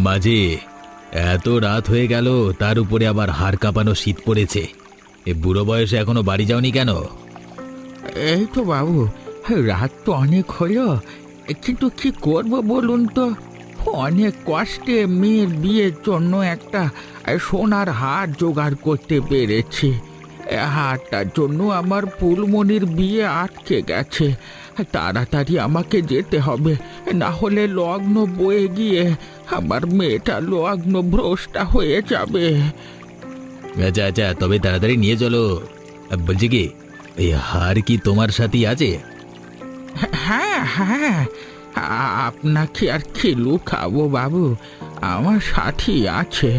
মাঝি, এত রাত হয়ে গেল, তার উপরে আবার হাড় কাঁপানো শীত পড়েছে। এ বুড়ো বয়সে এখনো বাড়ি যাওনি কেন? এই তো বাবু, রাত তো অনেক হলো, কিন্তু কি করব বলুন তো। অনেক কষ্টে মেয়ের বিয়ের জন্য একটা সোনার হার জোগাড় করতে পেরেছি। হারটার জন্য আমার ফুলমণির বিয়ে আটকে গেছে। তাড়াতাড়ি আমাকে যেতে হবে, না হলে লগ্ন বয়ে গিয়ে আমার মেয়েটা লগ্ন ভ্রষ্টা হয়ে যাবে। আচ্ছা আচ্ছা, তবে তাড়াতাড়ি নিয়ে চলো। বলছি কি, এই হার কি তোমার সাথেই আছে? হ্যাঁ হ্যাঁ, আপনাকে আর কি লুকাবো বাবু, আমার সাথী আছে।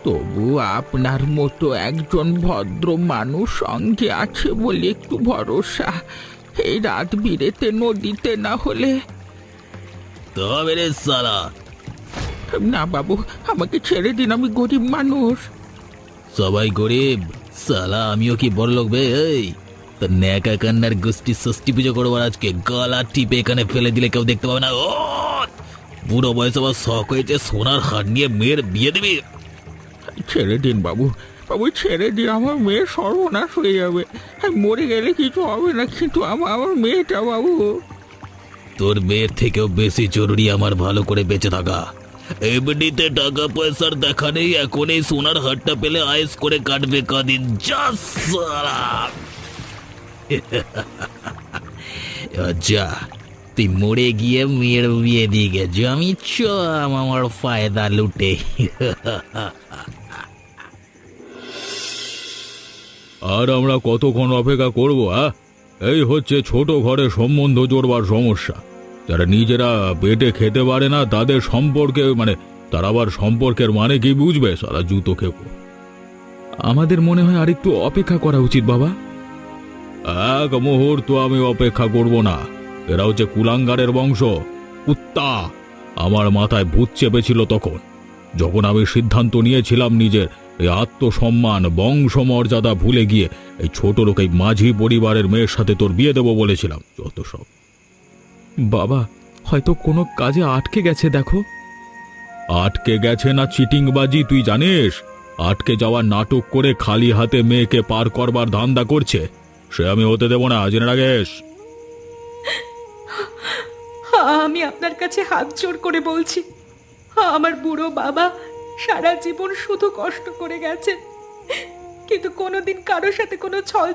তবু আপনার মতো একজন ভদ্র মানুষ সঙ্গে আছে বলে একটু ভরসা। এই রাত বিরেতে নদীতে না হলে। তবে রে সালা! না বাবু, আমাকে ছেড়ে দিন, আমি গরিব মানুষ। সবাই গরিব, সালা আমিও কি বড়লোক বে? এই তো ন্যাকা কান্নার গোষ্ঠী ষষ্ঠী পুজো করবো আজকে, গলা টিপে এখানে ফেলে দিলে কেউ দেখতে পাবে না। ও বুড়ো বয়স আবার শখ হয়েছে সোনার হার নিয়ে মেয়ের বিয়ে দিবি? ছেড়ে দিন বাবু, বাবু ছেড়ে দিন, আমার মেয়ের সর্বনাশ হয়ে যাবে। মরে গেলে কিছু হবে না, কিন্তু আমার মেয়েটা বাবু। তোর মেয়ের থেকেও বেশি জরুরি আমার ভালো করে বেঁচে থাকা। এমনিতে টাকা পয়সার দেখা নেই, এখন এই সোনার হারটা পেলে আয়েস করে কাটবে কদিন। যা সালা! যা, তুই মরে গিয়ে মেয়ের বিয়ে দিয়ে গেছ, আমি আমার ফায়দা লুটে। আর আমরা কতক্ষণ অপেক্ষা করব? এই হচ্ছে ছোট ঘরে সম্বন্ধ জোড়বার সমস্যা। যারা নিজেরা পেটে খেতে পারে না তাদের সম্পর্কে তারা আবার সম্পর্কের মানে কি বুঝবে? সারা জুতো খেপো। আমাদের মনে হয় আরেকটু অপেক্ষা করা উচিত বাবা। এক মুহূর্ত আমি অপেক্ষা করব না। এরা হচ্ছে কুলাঙ্গারের বংশ, কুত্তা। আমার মাথায় ভূত চেপেছিল তখন, যখন আমি সিদ্ধান্ত নিয়েছিলাম নিজের এই আত্মসম্মান বংশমর্যাদা ভুলে গিয়ে এই ছোট লোক এই মাঝি পরিবারের মেয়ের সাথে তোর বিয়ে দেবো বলেছিলাম। যত সব। বাবা, হয়তো কোনো কাজে আটকে গেছে, দেখো। আটকে গেছে না চিটিংবাজি তুই জানিস? আটকে যাওয়ার নাটক করে খালি হাতে মেয়েকে পার করবার ধান্দা করছে, সে আমি হতে দেব না, জেনে রাখিস। আমি আপনার কাছে হাত জোড় করে বলছি, আমার বুড়ো বাবা সারা জীবন শুধু কষ্ট করে গেছে, কিন্তু কোনোদিন কারোর সাথে কোনো ছল